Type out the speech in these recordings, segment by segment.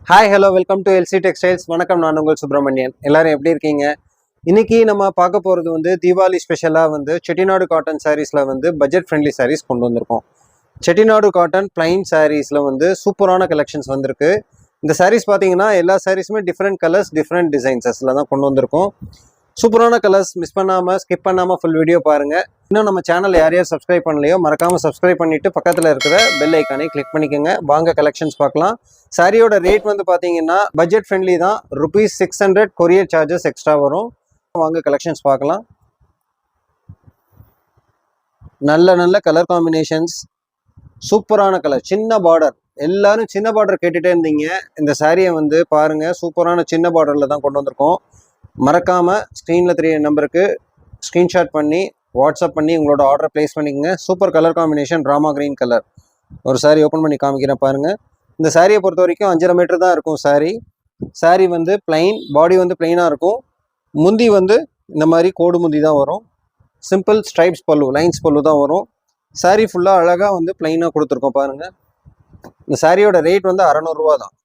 Hi hello welcome to LC textiles. வணக்கம், நான் உங்கள் சுப்பிரமணியன். எல்லாரும் எப்படி இருக்கீங்க? இன்னைக்கு நம்ம பார்க்க போகிறது தீபாவளி ஸ்பெஷலாக செட்டிநாடு காட்டன் சாரீஸில் பட்ஜெட் ஃப்ரெண்ட்லி சாரீஸ் கொண்டு வந்திருக்கோம். செட்டிநாடு காட்டன் பிளைன் சாரீஸில் சூப்பரான கலெக்ஷன்ஸ் வந்திருக்கு. இந்த சாரீஸ் பார்த்தீங்கன்னா எல்லா சாரீஸுமே டிஃப்ரெண்ட் கலர்ஸ் டிஃப்ரெண்ட் டிசைன்ஸஸில் தான் கொண்டு வந்திருக்கோம். சூப்பரான கலர்ஸ். மிஸ் பண்ணாமல் ஸ்கிப் பண்ணாமல் ஃபுல் வீடியோ பாருங்கள். இன்னும் நம்ம சேனல் யார் சப்ஸ்கிரைப் பண்ணலையோ மறக்காமல் சப்ஸ்கிரைப் பண்ணிவிட்டு பக்கத்தில் இருக்கிற பெல் ஐக்கானை கிளிக் பண்ணிக்கோங்க. வாங்க கலெக்ஷன்ஸ் பார்க்கலாம். சாரியோட ரேட் பார்த்தீங்கன்னா பட்ஜெட் ஃப்ரெண்ட்லி தான். ₹600 கொரியர் சார்ஜஸ் எக்ஸ்ட்ரா வரும். வாங்க கலெக்ஷன்ஸ் பார்க்கலாம். நல்ல நல்ல கலர் காம்பினேஷன்ஸ், சூப்பரான கலர், சின்ன பார்டர். எல்லாரும் சின்ன பார்டர் கேட்டுகிட்டே இருந்தீங்க. இந்த சாரியை பாருங்கள், சூப்பரான சின்ன பார்டரில் தான் கொண்டு வந்திருக்கோம். மறக்காமல் ஸ்க்ரீனில் தெரிய நம்பருக்கு ஸ்க்ரீன்ஷாட் பண்ணி வாட்ஸ்அப் பண்ணி உங்களோட ஆர்டர் ப்ளேஸ் பண்ணிக்கோங்க. Super colour combination, Rama green colour. ஒரு சாரி ஓப்பன் பண்ணி காமிக்கிறேன் பாருங்கள். இந்த சாரியை பொறுத்த வரைக்கும் 5.5 மீட்டர் தான் இருக்கும் சாரி. சாரி பிளைன், பாடி பிளைனாக இருக்கும். முந்தி இந்த மாதிரி கோடு முந்தி தான் வரும். சிம்பிள் ஸ்ட்ரைப்ஸ் பல்லு, லைன்ஸ் பல்லு தான் வரும். சாரி ஃபுல்லாக அழகாக பிளைனாக கொடுத்துருக்கோம் பாருங்கள். இந்த சாரியோட ரேட் ₹600 தான்.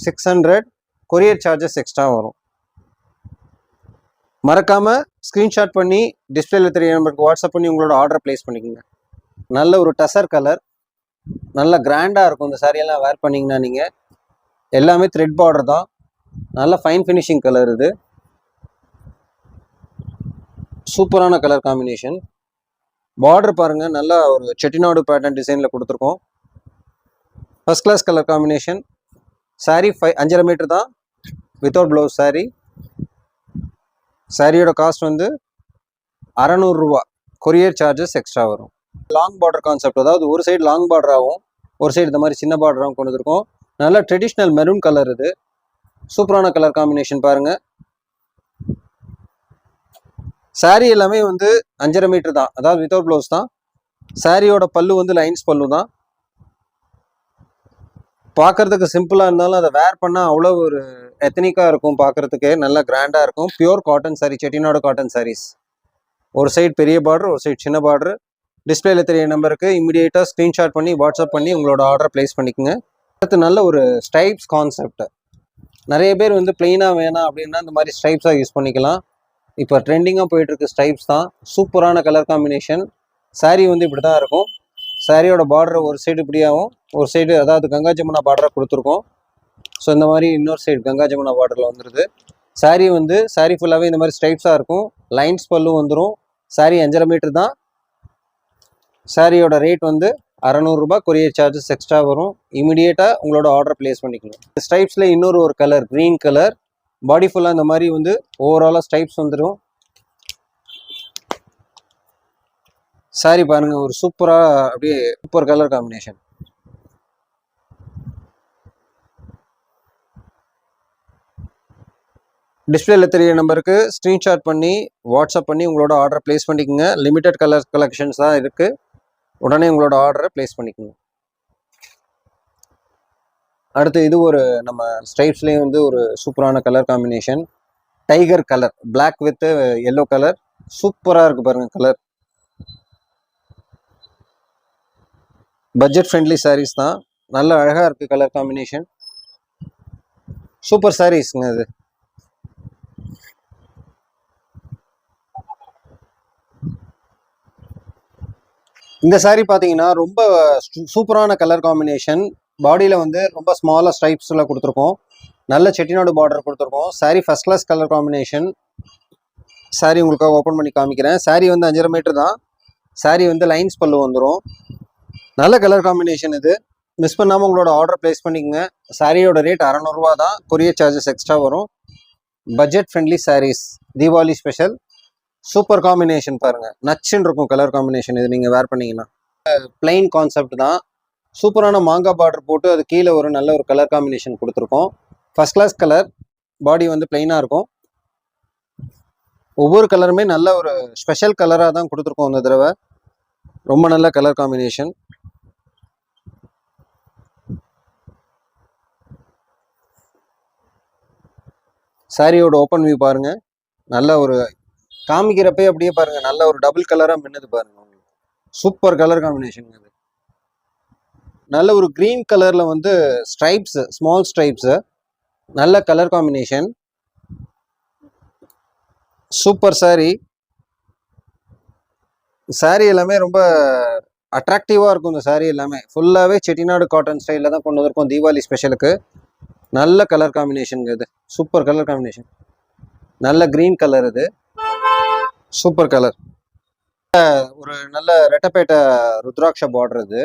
600 கொரியர் சார்ஜஸ் எக்ஸ்ட்ரா வரும். மறக்காமல் ஸ்க்ரீன்ஷாட் பண்ணி டிஸ்பிளேல தெரிய நம்பருக்கு வாட்ஸ்அப் பண்ணி உங்களோட ஆர்டர் ப்ளேஸ் பண்ணிக்கோங்க. நல்ல ஒரு டசர் கலர், நல்ல கிராண்டாக இருக்கும். இந்த சாரியெல்லாம் வேர் பண்ணிங்கன்னா நீங்கள் எல்லாமே த்ரெட் பார்டர் தான். நல்ல ஃபைன் ஃபினிஷிங் கலர் இது. சூப்பரான கலர் காம்பினேஷன். பார்டர் பாருங்கள், நல்லா ஒரு செட்டிநாடு பேட்டர்ன் டிசைனில் கொடுத்துருக்கோம். First class colour combination. Sari 5.5 metre தான், வித்தவுட் ப்ளவுஸ் சாரி. சாரியோட காஸ்ட் ₹600. கொரியர் சார்ஜஸ் எக்ஸ்ட்ரா வரும். லாங் பார்டர் கான்செப்ட், அதாவது ஒரு சைடு லாங் பார்டராகவும் ஒரு சைடு இந்த மாதிரி சின்ன பார்டராகவும் கொண்டு வந்திருக்கோம். நல்ல ட்ரெடிஷ்னல் மெரூன் கலர் இது. சூப்பரான கலர் காம்பினேஷன் பாருங்கள். சாரி எல்லாமே 5.5 மீட்டர் தான், அதாவது வித்தவுட் ப்ளவுஸ் தான். சாரியோட பல்லு லைன்ஸ் பல்லு தான். பார்க்குறதுக்கு சிம்பிளாக இருந்தாலும் அதை வேர் பண்ணால் அவ்வளோ ஒரு எத்தனிக்காக இருக்கும். பார்க்குறதுக்கே நல்லா கிராண்டாக இருக்கும். Pure cotton sari, Chettinad cotton saris. ஒரு சைடு பெரிய பார்டர், ஒரு சைடு சின்ன பார்டர். டிஸ்பிளேல தெரிய நம்பருக்கு இமீடியட்டாக ஸ்க்ரீன்ஷாட் பண்ணி வாட்ஸ்அப் பண்ணி உங்களோட ஆர்டர் ப்ளேஸ் பண்ணிக்கோங்க. அடுத்து நல்ல ஒரு ஸ்ட்ரைப்ஸ் கான்செப்ட். நிறைய பேர் பிளெயினாக வேணாம் அப்படின்னா இந்த மாதிரி ஸ்ட்ரைப்ஸாக யூஸ் பண்ணிக்கலாம். இப்போ ட்ரெண்டிங்காக போயிட்டுருக்கு ஸ்ட்ரைப்ஸ் தான். சூப்பரான கலர் காம்பினேஷன். சாரீ இப்படி தான் இருக்கும். சாரியோட பார்டர் ஒரு சைடு இப்படியாகவும் ஒரு சைடு, அதாவது கங்கா ஜமுனா பார்டராக கொடுத்துருக்கோம். ஸோ இந்த மாதிரி இன்னொரு சைடு கங்கா ஜமுனா பார்டரில் வந்துடுது. சாரி சாரி ஃபுல்லாகவே இந்த மாதிரி ஸ்ட்ரைப்ஸாக இருக்கும். லைன்ஸ் பல்லு வந்துடும். சாரி 5.5 மீட்டர் தான். சாரியோட ரேட் ₹600. கொரியர் சார்ஜஸ் எக்ஸ்ட்ரா வரும். இமீடியட்டாக உங்களோட ஆர்டர் ப்ளேஸ் பண்ணிக்கணும். ஸ்ட்ரைப்ஸில் இன்னொரு கலர், க்ரீன் கலர். பாடி ஃபுல்லாக இந்த மாதிரி ஓவராலாக ஸ்ட்ரைப்ஸ் வந்துடும். சாரி பாருங்க, ஒரு சூப்பராக அப்படியே சூப்பர் கலர் காம்பினேஷன். டிஸ்பிளேல தெரிய நம்பருக்கு ஸ்க்ரீன்ஷாட் பண்ணி வாட்ஸ்அப் பண்ணி உங்களோட ஆர்டர் ப்ளேஸ் பண்ணிக்கோங்க. லிமிடெட் கலர் கலெக்ஷன்ஸ் தான் இருக்குது. உடனே உங்களோட ஆர்டரை ப்ளேஸ் பண்ணிக்கோங்க. அடுத்து இது ஒரு நம்ம ஸ்ட்ரைப்ஸ்லேயும் ஒரு சூப்பரான colour combination. Tiger colour, black with yellow colour. சூப்பராக இருக்குது பாருங்கள் கலர். பட்ஜெட் ஃப்ரெண்ட்லி சாரீஸ் தான். நல்ல அழகாக இருக்குது கலர் காம்பினேஷன். சூப்பர் சாரீஸ்ங்க இது. இந்த சாரீ பார்த்தீங்கன்னா ரொம்ப சூப்பரான கலர் காம்பினேஷன். பாடியில் ரொம்ப ஸ்மாலாக ஸ்ட்ரைப்ஸில் கொடுத்துருக்கோம். நல்ல செட்டிநாடு பார்டர் கொடுத்துருக்கோம். Sari first class colour combination. Sari உங்களுக்காக ஓப்பன் பண்ணி காமிக்கிறேன். சாரீ 5.5 மீட்டர் தான். சாரீ லைன்ஸ் பல்லு வந்துடும். நல்ல கலர் காம்பினேஷன் இது. மிஸ் பண்ணாமல் உங்களோட ஆர்டர் ப்ளேஸ் பண்ணிக்கோங்க. சாரியோட ரேட் ₹600 தான். கொரியர் சார்ஜஸ் எக்ஸ்ட்ரா வரும். Budget friendly saris, Deepavali special. Super combination பாருங்கள், நச்சுன்னு இருக்கும் கலர் காம்பினேஷன். இது நீங்கள் வேர் பண்ணிங்கன்னா பிளைன் கான்செப்ட் தான். சூப்பரான மாங்காய் பார்டர் போட்டு அது கீழே ஒரு நல்ல ஒரு கலர் காம்பினேஷன் கொடுத்துருக்கோம். First class colour. பாடி பிளைனாக இருக்கும். ஒவ்வொரு கலருமே நல்ல ஒரு ஸ்பெஷல் கலராக தான் கொடுத்துருக்கோம் இந்த தடவை. ரொம்ப நல்ல கலர் காம்பினேஷன். சாரியோட ஓப்பன் வியூ பாருங்கள். நல்ல ஒரு காமிக்கிறப்பே அப்படியே பாருங்கள், நல்ல ஒரு டபுள் கலராக மின்னது பாருங்கள். சூப்பர் கலர் காம்பினேஷன் இது. நல்ல ஒரு கிரீன் கலர்ல ஸ்ட்ரைப்ஸ், ஸ்மால் ஸ்ட்ரைப்ஸ். நல்ல colour combination, super saree. saree எல்லாமே ரொம்ப அட்ராக்டிவாக இருக்கும். இந்த saree எல்லாமே ஃபுல்லாகவே செட்டிநாடு காட்டன் ஸ்டைலில் தான் கொண்டு வந்திருக்கோம் தீபாவளி ஸ்பெஷலுக்கு. நல்ல கலர் காம்பினேஷனுங்க இது, சூப்பர் கலர் காம்பினேஷன். நல்ல க்ரீன் கலர் இது, சூப்பர் கலர். ஒரு நல்ல ரெட்டப்பேட்டை ருத்ராட்ச பார்டர் இது.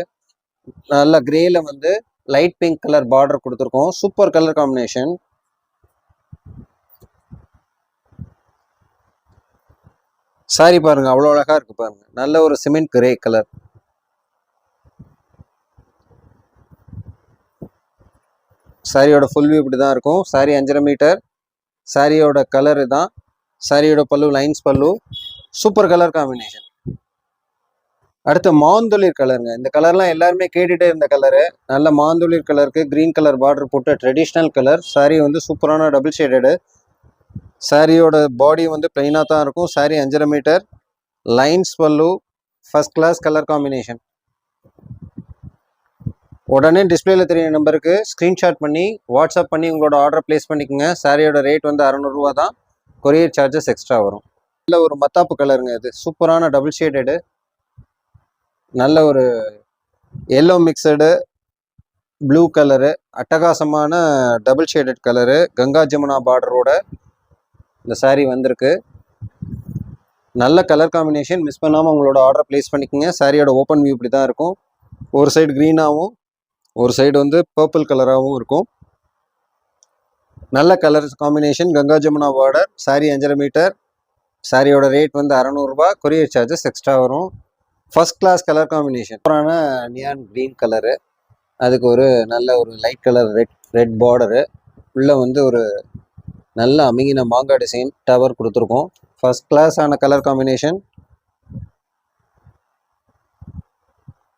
நல்ல கிரேல வந்து லைட் பிங்க் கலர் பார்டர் கொடுத்துருக்கோம். Super colour combination. சாரி பாருங்க, அவ்வளோ அழகா இருக்கு பாருங்க. நல்ல ஒரு சிமெண்ட் கிரே கலர். சாரியோட ஃபுல் வியூ இப்படி தான் இருக்கும். சாரி 5.5 மீட்டர். சாரியோட கலர் தான். சாரியோட பல்லு லைன்ஸ் பல்லு. Super colour combination. அடுத்து மாந்தொளிர் கலருங்க. இந்த கலர்லாம் எல்லாருமே கேட்டுட்டே இருந்த கலரு. நல்ல மாந்தொளிர் கலருக்கு கிரீன் கலர் பார்டர் போட்டு ட்ரெடிஷ்னல் கலர். சாரி வந்து சூப்பரான டபுள் ஷேடடு. சாரியோட பாடி வந்து பிளைனாக தான் இருக்கும். Sari 5.5 metre. Lines pallu. First class colour combination. உடனே டிஸ்பிளேல தெரிய நம்பருக்கு ஸ்க்ரீன்ஷாட் பண்ணி வாட்ஸ்அப் பண்ணி உங்களோட ஆர்டர் பிளேஸ் பண்ணிக்கோங்க. சாரியோட ரேட் வந்து 600 ரூபா தான். கொரியர் சார்ஜஸ் எக்ஸ்ட்ரா வரும். நல்ல ஒரு மத்தாப்பு கலருங்க இது. சூப்பரான டபுள் ஷேடடு. நல்ல ஒரு எல்லோ மிக்சடு ப்ளூ கலரு. அட்டகாசமான double shaded colour. Ganga Jamuna பார்டரோட இந்த சாரீ வந்திருக்கு. நல்ல கலர் காம்பினேஷன். மிஸ் பண்ணாமல் உங்களோட ஆர்டர் பிளேஸ் பண்ணிக்கோங்க. சாரியோட ஓப்பன் வியூ இப்படி தான் இருக்கும். ஒரு சைடு க்ரீனாகவும் ஒரு சைடு வந்து பர்பிள் கலராகவும் இருக்கும். நல்ல colour combination. Ganga Jamuna border. Sari 5.5 metre. சாரியோட ரேட் வந்து 600 ரூபா. கொரியர் சார்ஜஸ் எக்ஸ்ட்ரா வரும். First class colour combination. சூப்பரான நியான் க்ரீன் கலரு. அதுக்கு ஒரு நல்ல ஒரு லைட் கலர் ரெட் பார்டரு. உள்ள வந்து ஒரு நல்ல அமிங்கின மாங்காய் டிசைன் டவர் கொடுத்துருக்கோம். ஃபர்ஸ்ட் கிளாஸ் ஆன கலர் காம்பினேஷன்.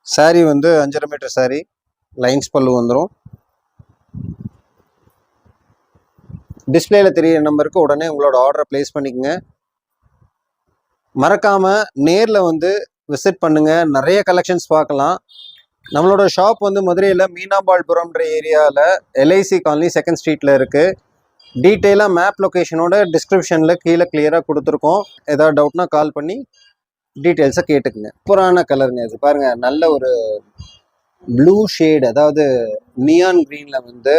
சாரி வந்து 5.5 மீட்டர் சாரி. லைன்ஸ் பல்லு வந்துடும். டிஸ்பிளேல தெரிய நம்பருக்கு உடனே உங்களோட ஆர்டரை பிளேஸ் பண்ணிக்கோங்க. மறக்காம நேரில் வந்து விசிட் பண்ணுங்க. நிறைய கலெக்ஷன்ஸ் பார்க்கலாம். நம்மளோட ஷாப் வந்து மதுரையில் மீனாம்பாள்புரம்ன்ற ஏரியாவில் எல்ஐசி காலனி 2nd ஸ்ட்ரீட்டில் இருக்குது. டீட்டெயிலாக மேப் லொக்கேஷனோட டிஸ்கிரிப்ஷனில் கீழே கிளியராக கொடுத்துருக்கோம். ஏதாவது டவுட்னா கால் பண்ணி டீட்டெயில்ஸை கேட்டுக்குங்க. சூப்பரான கலருங்க இது பாருங்க. நல்ல ஒரு ப்ளூ ஷேட், அதாவது நியான் க்ரீனில் வந்து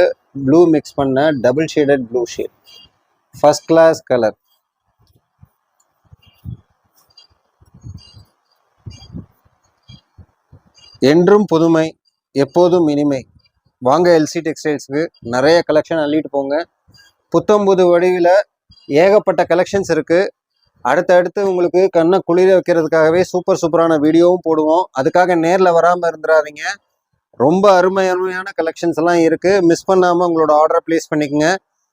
ப்ளூ மிக்ஸ் பண்ண double shaded blue shade. First class colour. என்றும் புதுமை, எப்போதும் இனிமை. வாங்க எல்சி டெக்ஸ்டைல்ஸுக்கு. நிறைய கலெக்ஷன் அள்ளிட்டு போங்க. புத்தம்புது வடிவில் ஏகப்பட்ட கலெக்ஷன்ஸ் இருக்குது. அடுத்தடுத்து உங்களுக்கு கண்ணை குளிர வைக்கிறதுக்காகவே சூப்பரான வீடியோவும் போடுவோம். அதுக்காக நேரில் வராமல் இருந்துடாதீங்க. ரொம்ப அருமையான கலெக்ஷன்ஸ் எல்லாம் இருக்குது. மிஸ் பண்ணாமல் உங்களோட ஆர்டரை ப்ளேஸ் பண்ணிக்கோங்க.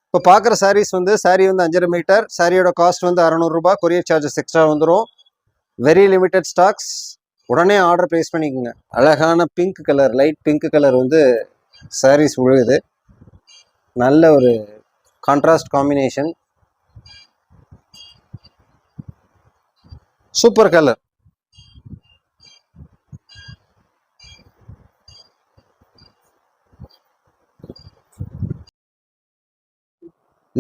இப்போ பார்க்குற சாரீஸ் வந்து சாரீ வந்து 5.5 மீட்டர். சாரியோட காஸ்ட் வந்து 600 ரூபா. கொரியர் சார்ஜஸ் எக்ஸ்ட்ரா வந்துடும். Very limited stocks. உடனே ஆர்டர் ப்ளேஸ் பண்ணிக்கோங்க. அழகான pink colour, light pink colour வந்து சாரீஸ் விழுகுது. நல்ல ஒரு contrast combination. Super colour.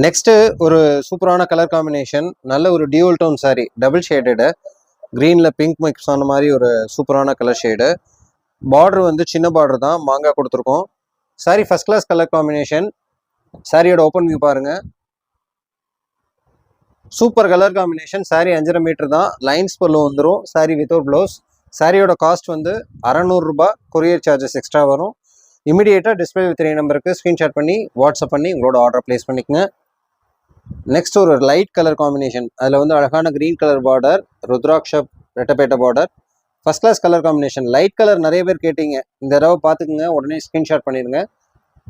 Next ஒரு சூப்பரான கலர் காம்பினேஷன். நல்ல ஒரு dual tone sari, double shaded. க்ரீனில் பிங்க் மிக்ஸ் ஆன மாதிரி ஒரு சூப்பரான கலர் ஷேடு. பார்டர் வந்து சின்ன பார்டர் தான், மாங்காய் கொடுத்துருக்கோம். Sari first class colour combination. சாரியோட ஓப்பன் வியூ பாருங்க. Super colour combination. Sari 5.5 metre தான். லைன்ஸ் பல்லு வந்துடும். Sari without blouse. சாரியோட காஸ்ட் வந்து 600 ரூபா. கொரியர் சார்ஜஸ் எக்ஸ்ட்ரா வரும். இமீடியேட்டாக டிஸ்பிளே தெரிய நம்பருக்கு ஸ்க்ரீன்ஷாட் பண்ணி வாட்ஸ்அப் பண்ணி உங்களோட ஆர்டர் பிளேஸ் பண்ணிக்கங்க. நெக்ஸ்ட் ஒரு லைட் கலர் காம்பினேஷன். அதில் வந்து அழகான green colour border, rudraksha Rettapettai border. First class colour combination. Light colour நிறைய பேர் கேட்டீங்க. இந்த தடவை பார்த்துக்குங்க. உடனே ஸ்க்ரீன்ஷாட் பண்ணிடுங்க.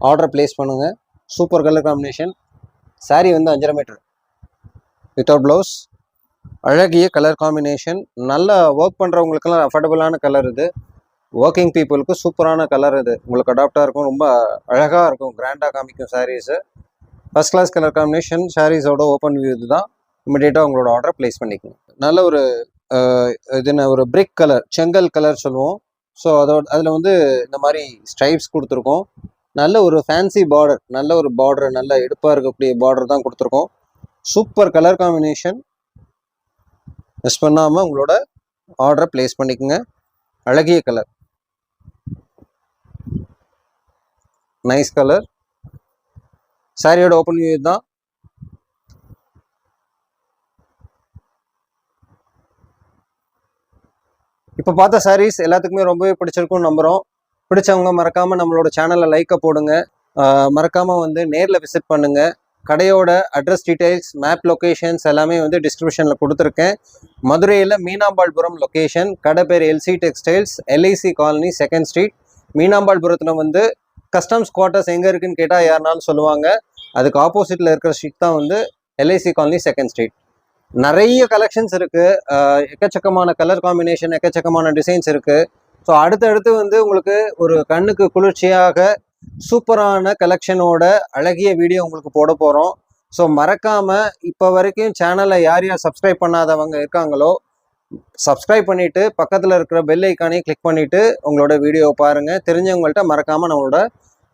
ஆர்டர் பிளேஸ் பண்ணுங்கள். Super colour combination. சாரி வந்து 5.5 மீட்டர் வித்தவுட் ப்ளவுஸ். அழகிய கலர் காம்பினேஷன். நல்லா ஒர்க் பண்ணுறவங்களுக்கெல்லாம் அஃபோர்டபுளான கலர் இது. ஒர்க்கிங் பீப்புளுக்கு சூப்பரான கலர் இது. உங்களுக்கு அடாப்டாக இருக்கும். ரொம்ப அழகாக இருக்கும். கிராண்டாக காமிக்கும் saris. First class colour combination. சாரீஸோட ஓப்பன் வியூ இது தான். இமிடியேட்டாக உங்களோட ஆர்டர் ப்ளேஸ் பண்ணிக்கணும். நல்ல ஒரு இது ஒரு பிரிக் கலர், செங்கல் கலர் சொல்லுவோம். ஸோ அதில் வந்து இந்த மாதிரி ஸ்ட்ரைப்ஸ் கொடுத்துருக்கோம். நல்ல ஒரு ஃபேன்சி பார்டர், நல்ல ஒரு பார்டர், நல்ல எடுப்பாக இருக்கக்கூடிய பார்டர் தான் கொடுத்துருக்கோம். Super colour combination. மிஸ் பண்ணாமல் உங்களோட ஆர்டரை பிளேஸ் பண்ணிக்கோங்க. அழகிய கலர், நைஸ் கலர். சாரியோட ஓப்பன் வியூ தான். இப்போ பார்த்த சாரீஸ் எல்லாத்துக்குமே ரொம்பவே பிடிச்சிருக்கும்னு நம்புகிறோம். பிடிச்சவங்க மறக்காமல் நம்மளோட சேனலில் லைக்கை போடுங்க. மறக்காமல் வந்து நேரில் விசிட் பண்ணுங்கள். கடையோட அட்ரஸ் டீட்டெயில்ஸ், மேப் லொக்கேஷன்ஸ் எல்லாமே வந்து டிஸ்கிரிப்ஷனில் கொடுத்துருக்கேன். மதுரையில் மீனாம்பாள்புரம் லொக்கேஷன். கடை பேர் LC textiles, LIC colony, 2nd street. மீனாம்பாள்புரத்தில் வந்து கஸ்டம்ஸ் குவார்ட்டர்ஸ் எங்கே இருக்குன்னு கேட்டால் யாருனாலும் சொல்லுவாங்க. அதுக்கு ஆப்போசிட்டில் இருக்கிற ஸ்ட்ரீட் தான் வந்து எல்ஐசி காலனி, 2nd ஸ்ட்ரீட். நிறைய கலெக்ஷன்ஸ் இருக்குது. எக்கச்சக்கமான கலர் காம்பினேஷன், எக்கச்சக்கமான டிசைன்ஸ் இருக்குது. ஸோ அடுத்தடுத்து வந்து உங்களுக்கு ஒரு கண்ணுக்கு குளிர்ச்சியாக சூப்பரான கலெக்ஷனோட அழகிய வீடியோ உங்களுக்கு போட போகிறோம். ஸோ மறக்காமல் இப்போ வரைக்கும் சேனலை யார் யார் சப்ஸ்கிரைப் பண்ணாதவங்க இருக்காங்களோ சப்ஸ்கிரைப் பண்ணிவிட்டு பக்கத்தில் இருக்கிற பெல் ஐக்கானையும் கிளிக் பண்ணிவிட்டு உங்களோட வீடியோவை பாருங்கள். தெரிஞ்சவங்கள்ட்ட மறக்காமல் நம்மளோட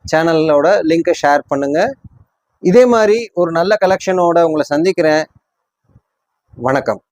சேனலோட லிங்கை ஷேர் பண்ணுங்கள். இதே மாதிரி ஒரு நல்ல கலெக்ஷனோட உங்களை சந்திக்கிறேன். வணக்கம்.